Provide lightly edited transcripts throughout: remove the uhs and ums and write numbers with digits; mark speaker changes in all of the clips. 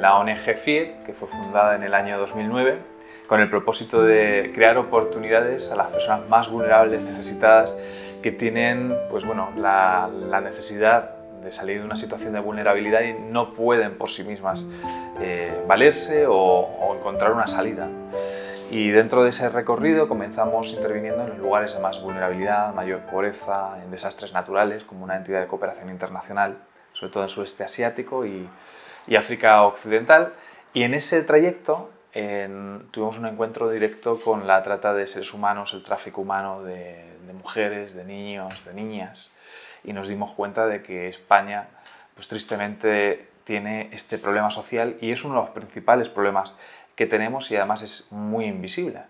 Speaker 1: la ONG FIET, que fue fundada en el año 2009, con el propósito de crear oportunidades a las personas más vulnerables, necesitadas, que tienen la necesidad de salir de una situación de vulnerabilidad y no pueden por sí mismas valerse o encontrar una salida. Y dentro de ese recorrido comenzamos interviniendo en los lugares de más vulnerabilidad, mayor pobreza, en desastres naturales, como una entidad de cooperación internacional, sobre todo en sudeste asiático y África Occidental. Y en ese trayecto tuvimos un encuentro directo con la trata de seres humanos, el tráfico humano de mujeres, de niños, de niñas, y nos dimos cuenta de que España, pues tristemente, tiene este problema social y es uno de los principales problemas que tenemos y además es muy invisible.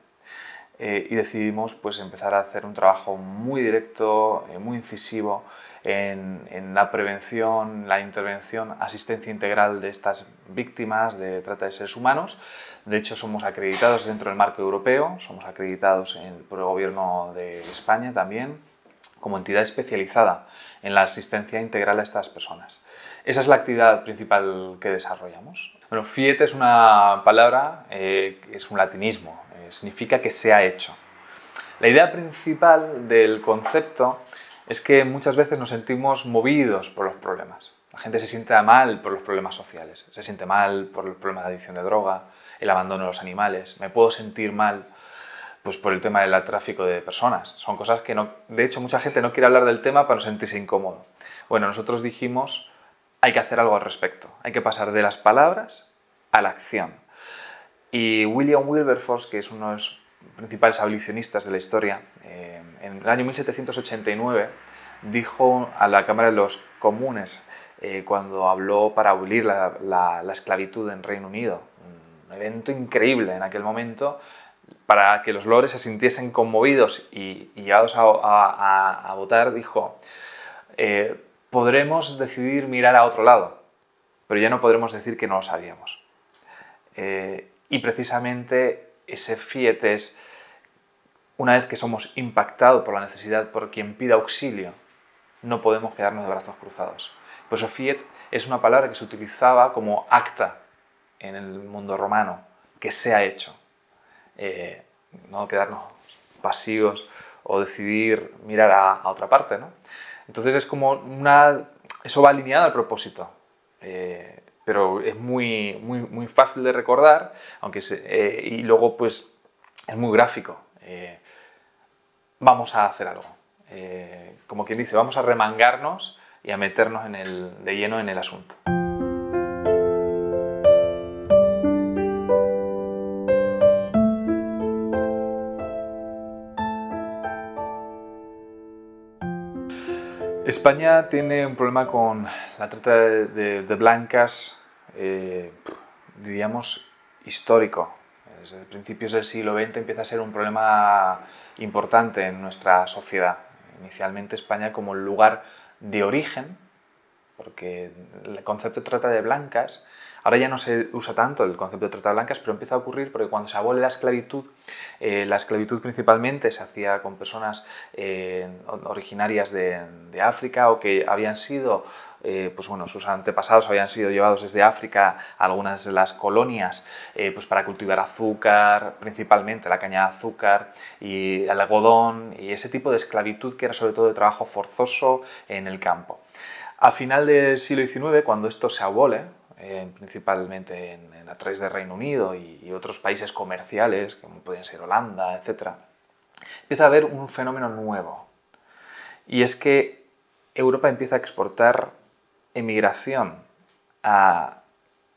Speaker 1: Y decidimos pues, empezar a hacer un trabajo muy directo, muy incisivo en la prevención, la intervención, asistencia integral de estas víctimas de trata de seres humanos. De hecho, somos acreditados dentro del marco europeo, somos acreditados por el Gobierno de España también, como entidad especializada en la asistencia integral a estas personas. Esa es la actividad principal que desarrollamos. Bueno, FIET es una palabra, es un latinismo, significa que se ha hecho. La idea principal del concepto es que muchas veces nos sentimos movidos por los problemas. La gente se siente mal por los problemas sociales, se siente mal por el problema de adicción de droga, el abandono de los animales, me puedo sentir mal pues por el tema del tráfico de personas. Son cosas que de hecho mucha gente no quiere hablar del tema para no sentirse incómodo. Bueno, nosotros dijimos, hay que hacer algo al respecto, hay que pasar de las palabras a la acción. Y William Wilberforce, que es uno de los principales abolicionistas de la historia, en el año 1789 dijo a la Cámara de los Comunes, cuando habló para abolir la esclavitud en Reino Unido, un evento increíble en aquel momento, para que los lores se sintiesen conmovidos y llevados a votar, dijo, podremos decidir mirar a otro lado, pero ya no podremos decir que no lo sabíamos. Y precisamente ese FIET es, una vez que somos impactados por la necesidad, por quien pida auxilio, no podemos quedarnos de brazos cruzados. Por eso FIET es una palabra que se utilizaba como acta en el mundo romano, que se ha hecho. No quedarnos pasivos o decidir mirar a otra parte, ¿no? Entonces es como eso va alineado al propósito. Pero es muy fácil de recordar, y luego pues es muy gráfico. Vamos a hacer algo. Como quien dice, vamos a remangarnos y a meternos de lleno en el asunto. España tiene un problema con la trata de blancas, diríamos, histórico. Desde principios del siglo XX empieza a ser un problema importante en nuestra sociedad. Inicialmente España como lugar de origen, porque el concepto de trata de blancas, ahora ya no se usa tanto el concepto de trata de blancas, pero empieza a ocurrir porque cuando se abole la esclavitud principalmente se hacía con personas originarias de África o que habían sido, sus antepasados habían sido llevados desde África a algunas de las colonias para cultivar azúcar, principalmente la caña de azúcar y el algodón y ese tipo de esclavitud que era sobre todo de trabajo forzoso en el campo. A final del siglo XIX, cuando esto se abole, principalmente a través del Reino Unido y otros países comerciales, como pueden ser Holanda, etc., empieza a haber un fenómeno nuevo. Y es que Europa empieza a exportar emigración a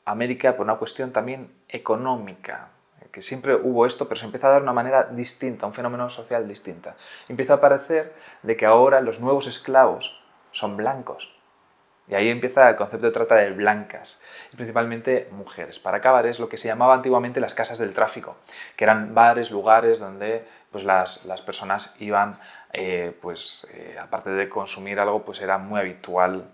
Speaker 1: América por una cuestión también económica, que siempre hubo esto, pero se empieza a dar de una manera distinta, un fenómeno social distinta. Empieza a parecer de que ahora los nuevos esclavos son blancos. Y ahí empieza el concepto de trata de blancas, y principalmente mujeres. Para acabar es lo que se llamaba antiguamente las casas del tráfico, que eran bares, lugares donde pues, las personas iban, aparte de consumir algo, pues era muy habitual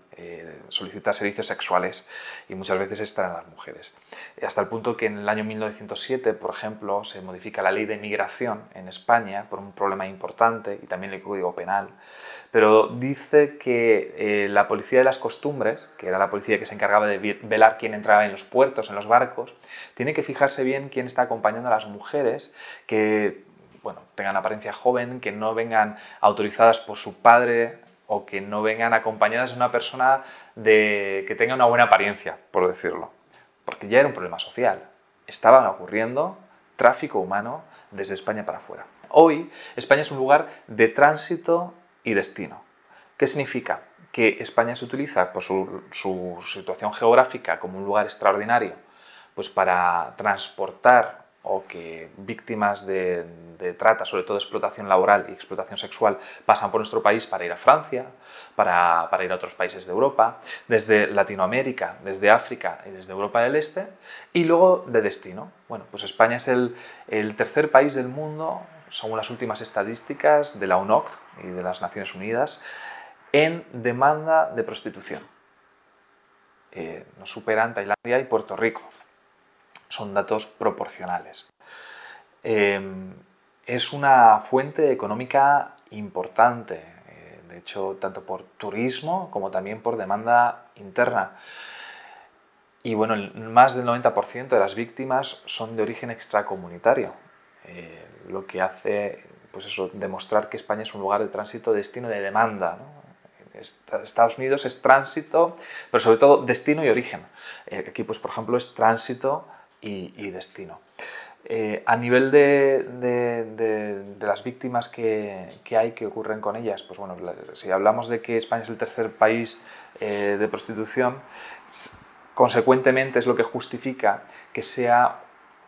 Speaker 1: solicitar servicios sexuales y muchas veces estas eran las mujeres. Hasta el punto que en el año 1907, por ejemplo, se modifica la ley de migración en España por un problema importante y también el Código Penal, pero dice que la policía de las costumbres, que era la policía que se encargaba de velar quién entraba en los puertos, en los barcos, tiene que fijarse bien quién está acompañando a las mujeres, que bueno, tengan apariencia joven, que no vengan autorizadas por su padre o que no vengan acompañadas de una persona que tenga una buena apariencia, por decirlo. Porque ya era un problema social. Estaban ocurriendo tráfico humano desde España para afuera. Hoy, España es un lugar de tránsito y destino. ¿Qué significa? Que España se utiliza por su situación geográfica como un lugar extraordinario, pues para transportar o que víctimas de trata, sobre todo explotación laboral y explotación sexual, pasan por nuestro país para ir a Francia, para ir a otros países de Europa, desde Latinoamérica, desde África y desde Europa del Este, y luego de destino. Bueno, pues España es el tercer país del mundo, según las últimas estadísticas de la UNOCT y de las Naciones Unidas, en demanda de prostitución. Nos superan Tailandia y Puerto Rico. Son datos proporcionales. Es una fuente económica importante, de hecho, tanto por turismo como también por demanda interna. Y bueno, más del 90% de las víctimas son de origen extracomunitario, lo que hace pues eso, demostrar que España es un lugar de tránsito, destino, de demanda, ¿no? Estados Unidos es tránsito, pero sobre todo destino y origen. Aquí, pues, por ejemplo, es tránsito y destino. A nivel de las víctimas que hay, que ocurren con ellas, pues bueno, si hablamos de que España es el tercer país de prostitución, consecuentemente es lo que justifica que sea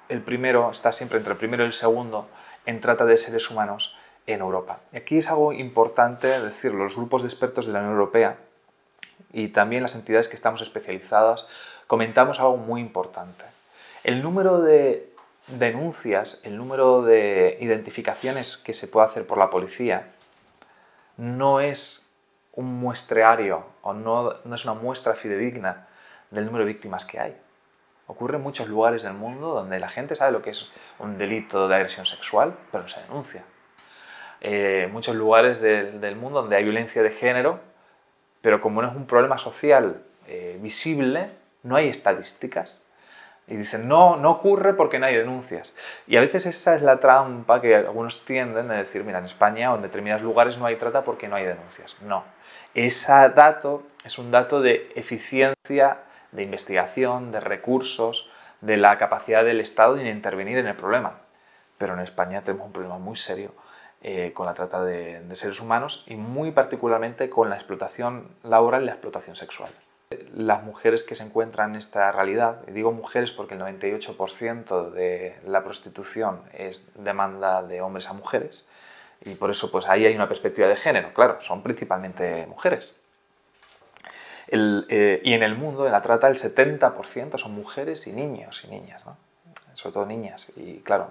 Speaker 1: el primero, está siempre entre el primero y el segundo en trata de seres humanos en Europa. Y aquí es algo importante decirlo, los grupos de expertos de la Unión Europea y también las entidades que estamos especializadas comentamos algo muy importante. El número de denuncias, el número de identificaciones que se puede hacer por la policía no es un muestreario o no es una muestra fidedigna del número de víctimas que hay. Ocurre en muchos lugares del mundo donde la gente sabe lo que es un delito de agresión sexual, pero no se denuncia. Muchos lugares del mundo donde hay violencia de género, pero como no es un problema social visible, no hay estadísticas. Y dicen, no ocurre porque no hay denuncias. Y a veces esa es la trampa que algunos tienden a decir, mira, en España o en determinados lugares no hay trata porque no hay denuncias. No. Ese dato es un dato de eficiencia, de investigación, de recursos, de la capacidad del Estado de intervenir en el problema. Pero en España tenemos un problema muy serio con la trata de seres humanos y muy particularmente con la explotación laboral y la explotación sexual. Las mujeres que se encuentran en esta realidad, y digo mujeres porque el 98% de la prostitución es demanda de hombres a mujeres, y por eso pues ahí hay una perspectiva de género, claro, son principalmente mujeres. Y en el mundo de la trata el 70% son mujeres y niños y niñas, ¿no? Sobre todo niñas, y claro,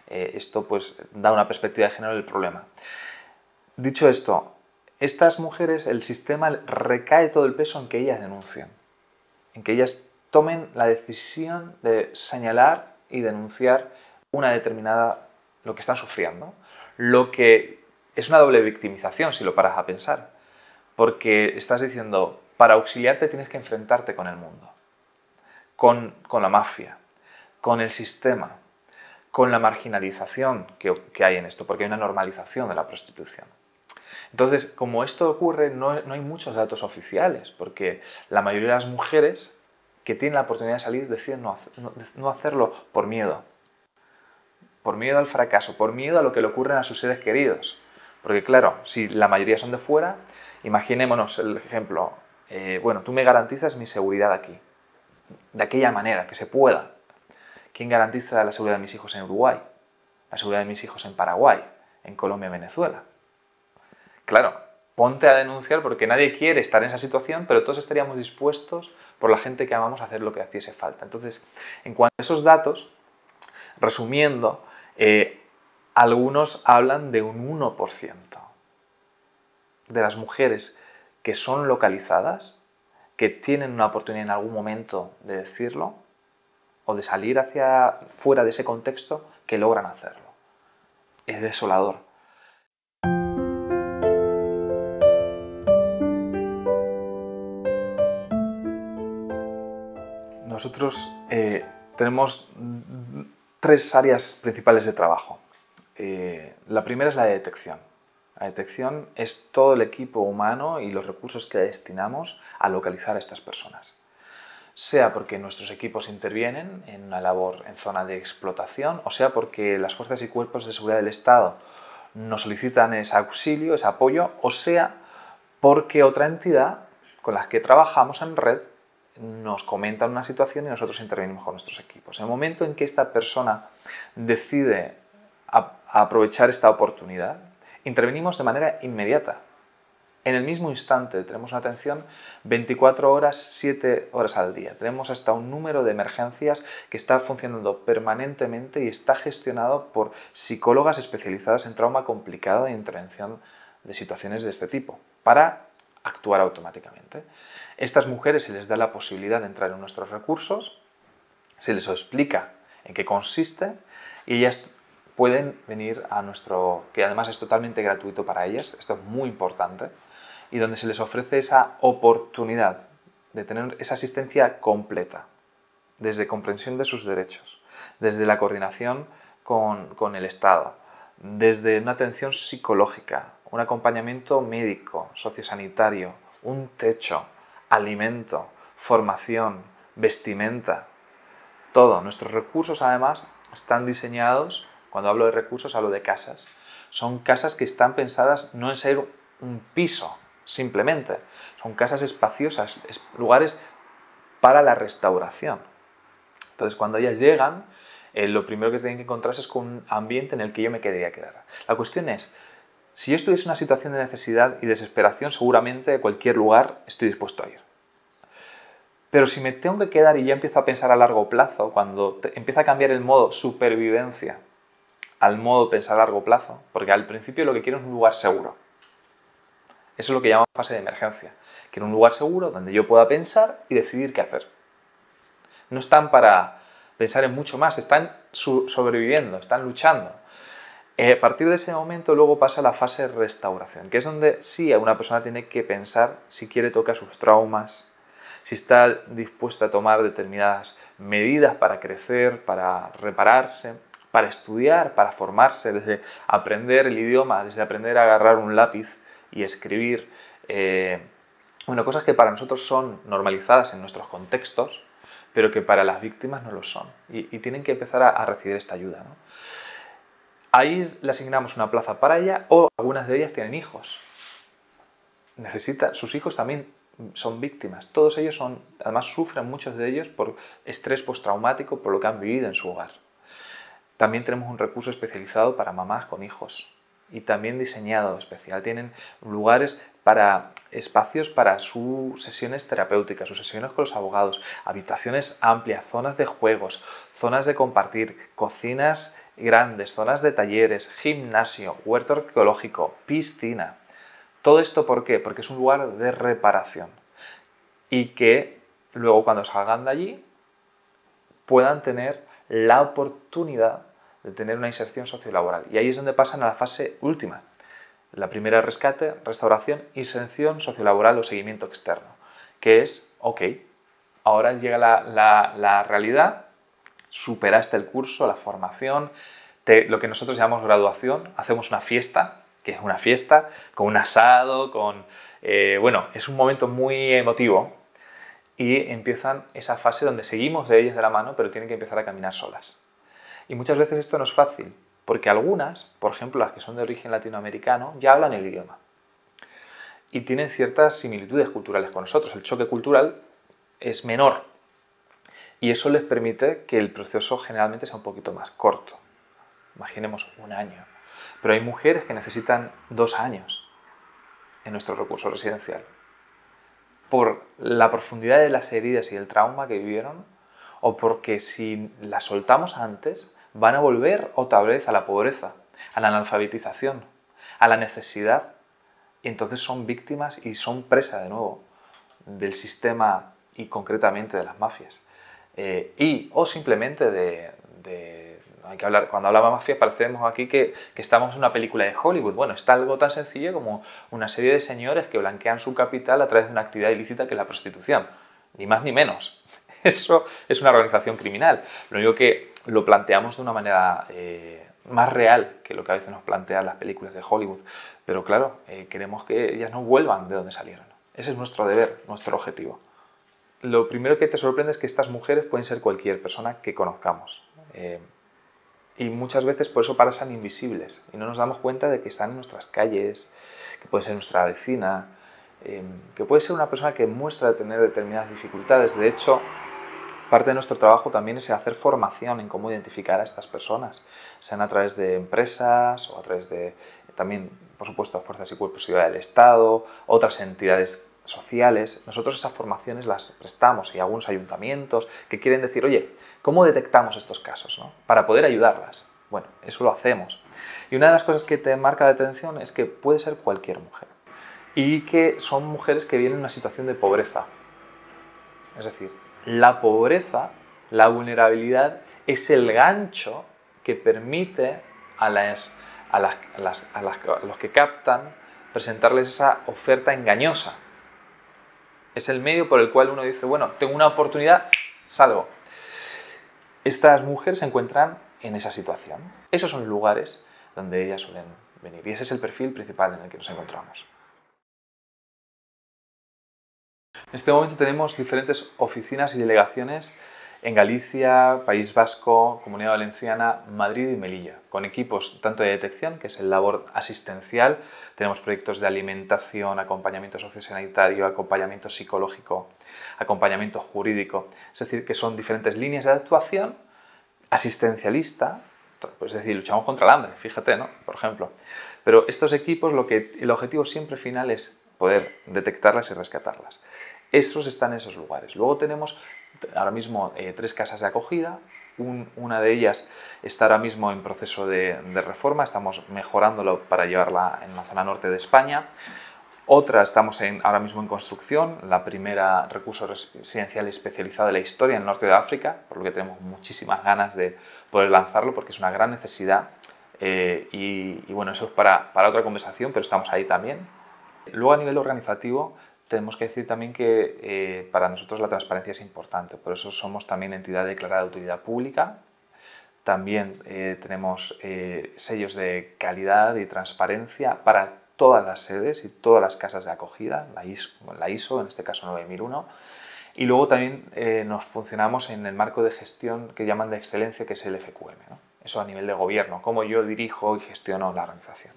Speaker 1: esto pues da una perspectiva de género del problema. Dicho esto, estas mujeres, el sistema recae todo el peso en que ellas denuncien, en que ellas tomen la decisión de señalar y denunciar una determinada, lo que están sufriendo, lo que es una doble victimización si lo paras a pensar, porque estás diciendo, para auxiliarte tienes que enfrentarte con el mundo, con la mafia, con el sistema, con la marginalización que hay en esto, porque hay una normalización de la prostitución. Entonces, como esto ocurre, no hay muchos datos oficiales, porque la mayoría de las mujeres que tienen la oportunidad de salir deciden no hacerlo por miedo al fracaso, por miedo a lo que le ocurre a sus seres queridos. Porque claro, si la mayoría son de fuera, imaginémonos el ejemplo, bueno, tú me garantizas mi seguridad aquí, de aquella manera, que se pueda. ¿Quién garantiza la seguridad de mis hijos en Uruguay? La seguridad de mis hijos en Paraguay, en Colombia, en Venezuela. Claro, ponte a denunciar porque nadie quiere estar en esa situación, pero todos estaríamos dispuestos por la gente que amamos a hacer lo que hiciese falta. Entonces, en cuanto a esos datos, resumiendo, algunos hablan de un 1% de las mujeres que son localizadas, que tienen una oportunidad en algún momento de decirlo o de salir hacia fuera de ese contexto, que logran hacerlo. Es desolador. Nosotros tenemos tres áreas principales de trabajo. La primera es la de detección. La detección es todo el equipo humano y los recursos que destinamos a localizar a estas personas. Sea porque nuestros equipos intervienen en una labor en zona de explotación, o sea porque las fuerzas y cuerpos de seguridad del Estado nos solicitan ese auxilio, ese apoyo, o sea porque otra entidad con la que trabajamos en red nos comenta una situación y nosotros intervenimos con nuestros equipos. En el momento en que esta persona decide aprovechar esta oportunidad, intervenimos de manera inmediata. En el mismo instante tenemos una atención 24 horas, 7 horas al día. Tenemos hasta un número de emergencias que está funcionando permanentemente y está gestionado por psicólogas especializadas en trauma complicado e intervención de situaciones de este tipo, para actuar automáticamente. Estas mujeres se les da la posibilidad de entrar en nuestros recursos, se les explica en qué consiste y ellas pueden venir a nuestro, que además es totalmente gratuito para ellas, esto es muy importante, y donde se les ofrece esa oportunidad de tener esa asistencia completa, desde comprensión de sus derechos, desde la coordinación con el Estado, desde una atención psicológica, un acompañamiento médico, sociosanitario, un techo, alimento, formación, vestimenta, todo. Nuestros recursos además están diseñados, cuando hablo de recursos hablo de casas, son casas que están pensadas no en ser un piso simplemente, son casas espaciosas, lugares para la restauración. Entonces cuando ellas llegan, lo primero que tienen que encontrarse es con un ambiente en el que yo me quería quedar. La cuestión es, si yo estuviese en una situación de necesidad y desesperación, seguramente a cualquier lugar estoy dispuesto a ir. Pero si me tengo que quedar y ya empiezo a pensar a largo plazo, cuando empieza a cambiar el modo supervivencia al modo pensar a largo plazo, porque al principio lo que quiero es un lugar seguro. Eso es lo que llamamos fase de emergencia. Quiero un lugar seguro donde yo pueda pensar y decidir qué hacer. No están para pensar en mucho más, están sobreviviendo, están luchando. A partir de ese momento luego pasa la fase de restauración, que es donde sí una persona tiene que pensar si quiere tocar sus traumas, si está dispuesta a tomar determinadas medidas para crecer, para repararse, para estudiar, para formarse, desde aprender el idioma, desde aprender a agarrar un lápiz y escribir. Cosas que para nosotros son normalizadas en nuestros contextos, pero que para las víctimas no lo son. Y tienen que empezar a recibir esta ayuda, ¿no? Ahí le asignamos una plaza para ella, o algunas de ellas tienen hijos. Sus hijos también son víctimas. Todos ellos además sufren muchos de ellos por estrés postraumático, por lo que han vivido en su hogar. También tenemos un recurso especializado para mamás con hijos y también diseñado especial. Tienen lugares espacios para sus sesiones terapéuticas, sus sesiones con los abogados, habitaciones amplias, zonas de juegos, zonas de compartir, cocinas grandes, zonas de talleres, gimnasio, huerto arqueológico, piscina. ¿Todo esto por qué? Porque es un lugar de reparación y que luego cuando salgan de allí puedan tener la oportunidad de tener una inserción sociolaboral. Y ahí es donde pasan a la fase última. La primera es rescate, restauración, inserción sociolaboral o seguimiento externo, que es, ok, ahora llega la realidad, superaste el curso, la formación, lo que nosotros llamamos graduación, hacemos una fiesta, que es una fiesta, con un asado, es un momento muy emotivo y empiezan esa fase donde seguimos de ellas de la mano, pero tienen que empezar a caminar solas. Y muchas veces esto no es fácil, porque algunas, por ejemplo las que son de origen latinoamericano, ya hablan el idioma y tienen ciertas similitudes culturales con nosotros. El choque cultural es menor y eso les permite que el proceso generalmente sea un poquito más corto. Imaginemos un año. Pero hay mujeres que necesitan 2 años en nuestro recurso residencial por la profundidad de las heridas y el trauma que vivieron, o porque si las soltamos antes van a volver otra vez a la pobreza, a la analfabetización, a la necesidad, y entonces son víctimas y son presa de nuevo del sistema y concretamente de las mafias. O simplemente hay que hablar, cuando hablamos de mafia parecemos aquí que estamos en una película de Hollywood. Bueno, está algo tan sencillo como una serie de señores que blanquean su capital a través de una actividad ilícita que es la prostitución. Ni más ni menos. Eso es una organización criminal. Lo único que lo planteamos de una manera más real que lo que a veces nos plantean las películas de Hollywood. Pero claro, queremos que ellas no vuelvan de donde salieron. Ese es nuestro deber, nuestro objetivo. Lo primero que te sorprende es que estas mujeres pueden ser cualquier persona que conozcamos. Y muchas veces por eso parecen invisibles y no nos damos cuenta de que están en nuestras calles, que puede ser nuestra vecina, que puede ser una persona que muestra tener determinadas dificultades. De hecho, parte de nuestro trabajo también es hacer formación en cómo identificar a estas personas, sean a través de empresas o a través de también, por supuesto, fuerzas y cuerpos de seguridad del Estado, otras entidades sociales. Nosotros esas formaciones las prestamos y algunos ayuntamientos que quieren decir, oye, ¿cómo detectamos estos casos, ¿no? Para poder ayudarlas? Bueno, eso lo hacemos. Y una de las cosas que te marca la atención es que puede ser cualquier mujer y que son mujeres que vienen en una situación de pobreza. Es decir, la pobreza, la vulnerabilidad es el gancho que permite a los que captan presentarles esa oferta engañosa. Es el medio por el cual uno dice, bueno, tengo una oportunidad, salgo. Estas mujeres se encuentran en esa situación. Esos son lugares donde ellas suelen venir y ese es el perfil principal en el que nos encontramos. En este momento tenemos diferentes oficinas y delegaciones en Galicia, País Vasco, Comunidad Valenciana, Madrid y Melilla, con equipos tanto de detección, que es el labor asistencial, tenemos proyectos de alimentación, acompañamiento sociosanitario, acompañamiento psicológico, acompañamiento jurídico, es decir, que son diferentes líneas de actuación, asistencialista, pues es decir, luchamos contra el hambre, fíjate, ¿no? Por ejemplo. Pero estos equipos, el objetivo siempre final es poder detectarlas y rescatarlas. Esos están en esos lugares. Luego tenemos ahora mismo 3 casas de acogida. Una de ellas está ahora mismo en proceso de reforma. Estamos mejorándolo para llevarla en la zona norte de España. Otra estamos ahora mismo en construcción. La primera recurso residencial especializado de la historia en el norte de África, por lo que tenemos muchísimas ganas de poder lanzarlo porque es una gran necesidad. Y bueno, eso es para otra conversación, pero estamos ahí también. Luego a nivel organizativo tenemos que decir también que para nosotros la transparencia es importante, por eso somos también entidad declarada de utilidad pública. También tenemos sellos de calidad y transparencia para todas las sedes y todas las casas de acogida, la ISO en este caso 9001. Y luego también nos funcionamos en el marco de gestión que llaman de excelencia, que es el FQM, ¿no? Eso a nivel de gobierno, cómo yo dirijo y gestiono la organización.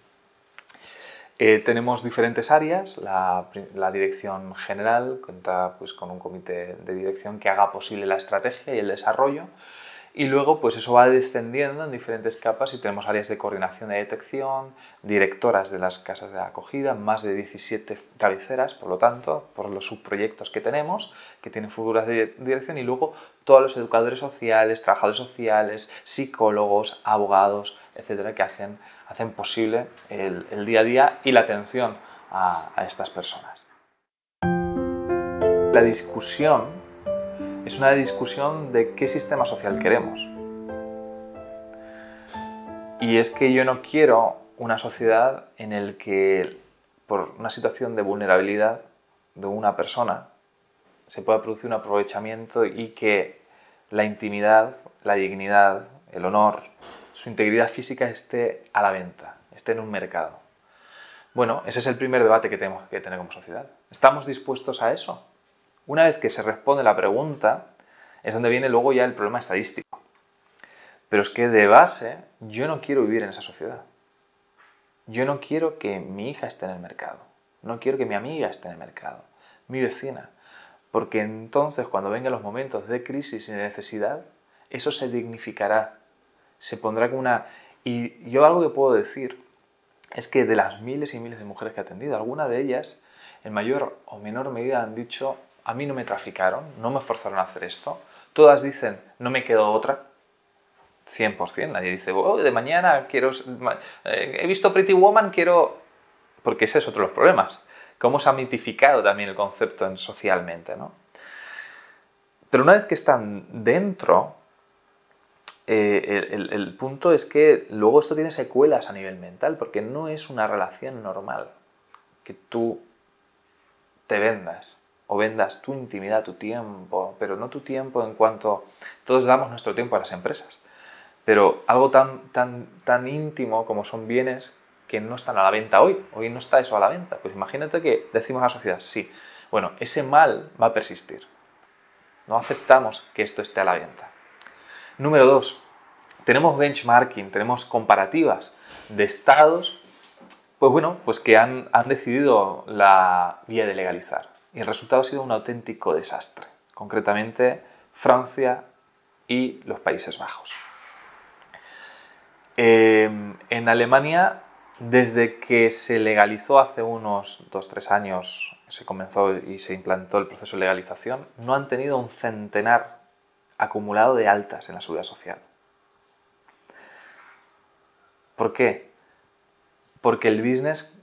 Speaker 1: Tenemos diferentes áreas, la dirección general cuenta pues, con un comité de dirección que haga posible la estrategia y el desarrollo y luego pues eso va descendiendo en diferentes capas y tenemos áreas de coordinación de detección, directoras de las casas de acogida, más de 17 cabeceras, por lo tanto, por los subproyectos que tenemos, que tienen futuras de dirección y luego todos los educadores sociales, trabajadores sociales, psicólogos, abogados, etcétera, que hacen posible el día a día y la atención a estas personas. La discusión es una discusión de qué sistema social queremos. Y es que yo no quiero una sociedad en la que por una situación de vulnerabilidad de una persona se pueda producir un aprovechamiento y que la intimidad, la dignidad, el honor, su integridad física esté a la venta, esté en un mercado. Bueno, ese es el primer debate que tenemos que tener como sociedad. ¿Estamos dispuestos a eso? Una vez que se responde la pregunta, es donde viene luego ya el problema estadístico. Pero es que de base, yo no quiero vivir en esa sociedad. Yo no quiero que mi hija esté en el mercado. No quiero que mi amiga esté en el mercado. Mi vecina. Porque entonces, cuando vengan los momentos de crisis y de necesidad, eso se dignificará. Se pondrá como una... Y yo algo que puedo decir es que de las miles y miles de mujeres que he atendido, algunas de ellas, en mayor o menor medida, han dicho, a mí no me traficaron, no me forzaron a hacer esto. Todas dicen, no me quedó otra. 100%. Nadie dice, oh, de mañana quiero... he visto Pretty Woman, quiero... Porque ese es otro de los problemas. Cómo se ha mitificado también el concepto socialmente, ¿no? Pero una vez que están dentro, el punto es que luego esto tiene secuelas a nivel mental, porque no es una relación normal que tú te vendas. o vendas tu intimidad, tu tiempo, pero no tu tiempo en cuanto todos damos nuestro tiempo a las empresas, pero algo tan íntimo como son bienes que no están a la venta hoy no está eso a la venta. Pues imagínate que decimos a la sociedad, sí, bueno, ese mal va a persistir. No aceptamos que esto esté a la venta. Número 2, tenemos benchmarking, tenemos comparativas de estados, pues que han decidido la vía de legalizar. Y el resultado ha sido un auténtico desastre. Concretamente, Francia y los Países Bajos. En Alemania, desde que se legalizó hace unos 2-3 años, se comenzó y se implantó el proceso de legalización, no han tenido un centenar acumulado de altas en la seguridad social. ¿Por qué? Porque el business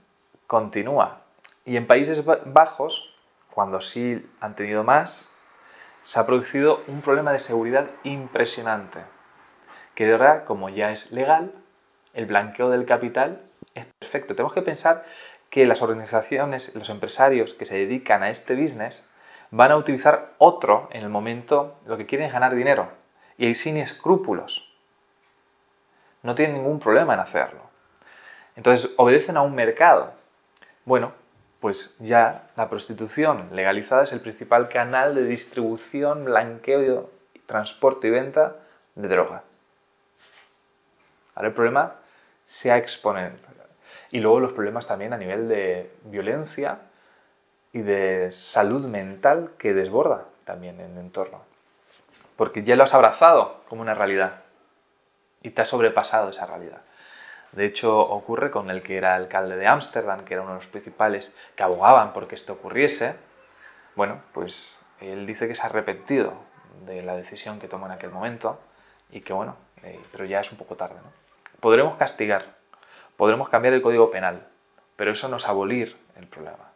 Speaker 1: continúa. Y en Países Bajos, cuando sí han tenido más, se ha producido un problema de seguridad impresionante. Que ahora, como ya es legal, el blanqueo del capital es perfecto. Tenemos que pensar que las organizaciones, los empresarios que se dedican a este business van a utilizar otro en el momento, lo que quieren es ganar dinero y sin escrúpulos. No tienen ningún problema en hacerlo. Entonces, obedecen a un mercado. Bueno, pues ya la prostitución legalizada es el principal canal de distribución, blanqueo, transporte y venta de droga. Ahora el problema se ha exponenciado. Y luego los problemas también a nivel de violencia y de salud mental que desborda también en el entorno. Porque ya lo has abrazado como una realidad y te has sobrepasado esa realidad. De hecho, ocurre con el que era alcalde de Ámsterdam, que era uno de los principales que abogaban por que esto ocurriese. Bueno, pues él dice que se ha arrepentido de la decisión que tomó en aquel momento y que bueno, pero ya es un poco tarde, ¿no? Podremos castigar, podremos cambiar el Código Penal, pero eso no es abolir el problema.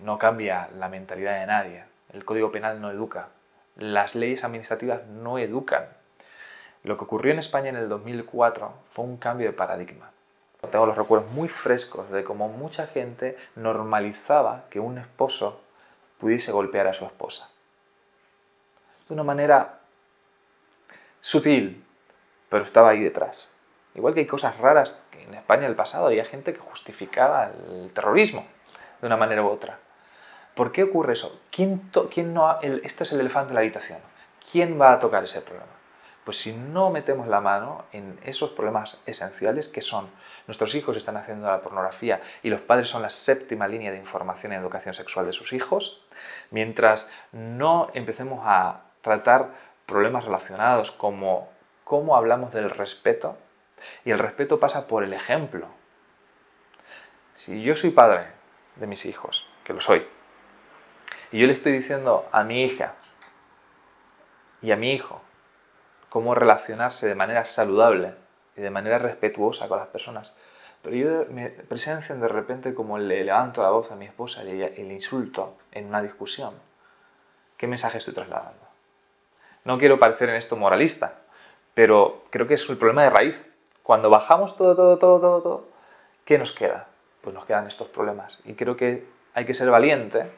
Speaker 1: No cambia la mentalidad de nadie. El Código Penal no educa. Las leyes administrativas no educan. Lo que ocurrió en España en el 2004 fue un cambio de paradigma. Tengo los recuerdos muy frescos de cómo mucha gente normalizaba que un esposo pudiese golpear a su esposa. De una manera sutil, pero estaba ahí detrás. Igual que hay cosas raras que en España en el pasado había gente que justificaba el terrorismo de una manera u otra. ¿Por qué ocurre eso? Esto es el elefante en la habitación. ¿Quién va a tocar ese problema? Pues si no metemos la mano en esos problemas esenciales que son nuestros hijos están haciendo la pornografía y los padres son la séptima línea de información en educación sexual de sus hijos, mientras no empecemos a tratar problemas relacionados como cómo hablamos del respeto, y el respeto pasa por el ejemplo. Si yo soy padre de mis hijos, que lo soy, y yo le estoy diciendo a mi hija y a mi hijo cómo relacionarse de manera saludable y de manera respetuosa con las personas, pero yo me presencian de repente como le levanto la voz a mi esposa y le insulto en una discusión, ¿qué mensaje estoy trasladando? No quiero parecer en esto moralista, pero creo que es el problema de raíz. Cuando bajamos todo, ¿qué nos queda? Pues nos quedan estos problemas. Y creo que hay que ser valiente,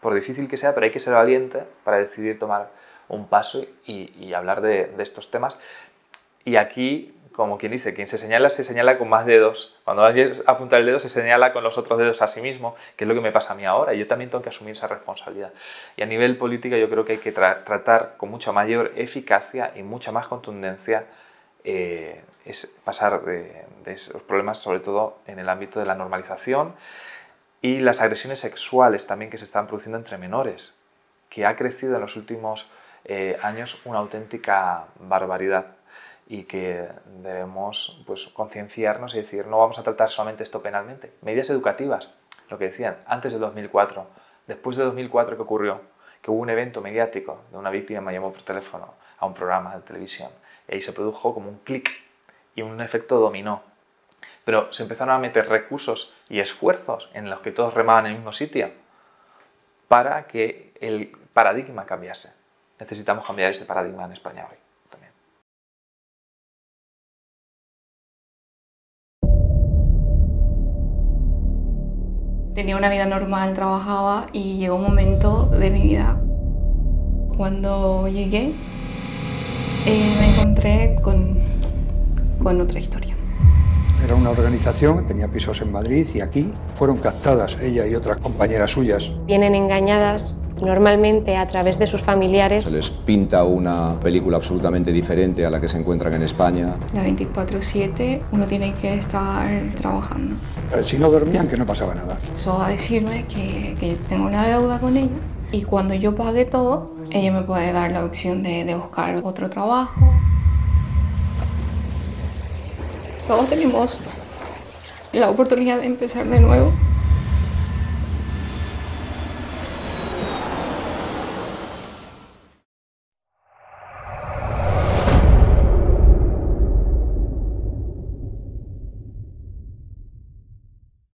Speaker 1: por difícil que sea, pero hay que ser valiente para decidir tomar un paso y hablar de estos temas. Y aquí, como quien dice, quien se señala con más dedos. Cuando alguien apunta el dedo, se señala con los otros dedos a sí mismo, que es lo que me pasa a mí ahora. Y yo también tengo que asumir esa responsabilidad. Y a nivel político yo creo que hay que tratar con mucha mayor eficacia y mucha más contundencia es pasar de esos problemas, sobre todo en el ámbito de la normalización y las agresiones sexuales también que se están produciendo entre menores, que ha crecido en los últimos años una auténtica barbaridad y que debemos pues, concienciarnos y decir no vamos a tratar solamente esto penalmente. Medidas educativas, lo que decían, antes de 2004, después de 2004, ¿qué ocurrió? Que hubo un evento mediático de una víctima que me llamó por teléfono a un programa de televisión y ahí se produjo como un clic y un efecto dominó. Pero se empezaron a meter recursos y esfuerzos en los que todos remaban en el mismo sitio para que el paradigma cambiase. Necesitamos cambiar ese paradigma en España hoy.
Speaker 2: Tenía una vida normal, trabajaba y llegó un momento de mi vida cuando llegué me encontré con otra historia.
Speaker 3: Era una organización, tenía pisos en Madrid y aquí fueron captadas ella y otras compañeras suyas.
Speaker 4: Vienen engañadas normalmente a través de sus familiares.
Speaker 5: Se les pinta una película absolutamente diferente a la que se encuentran en España.
Speaker 2: La 24/7 uno tiene que estar trabajando.
Speaker 3: Si no dormían, que no pasaba nada.
Speaker 2: Empezó a decirme que tengo una deuda con ella y cuando yo pague todo, ella me puede dar la opción de buscar otro trabajo. Todos tenemos la oportunidad de empezar de nuevo.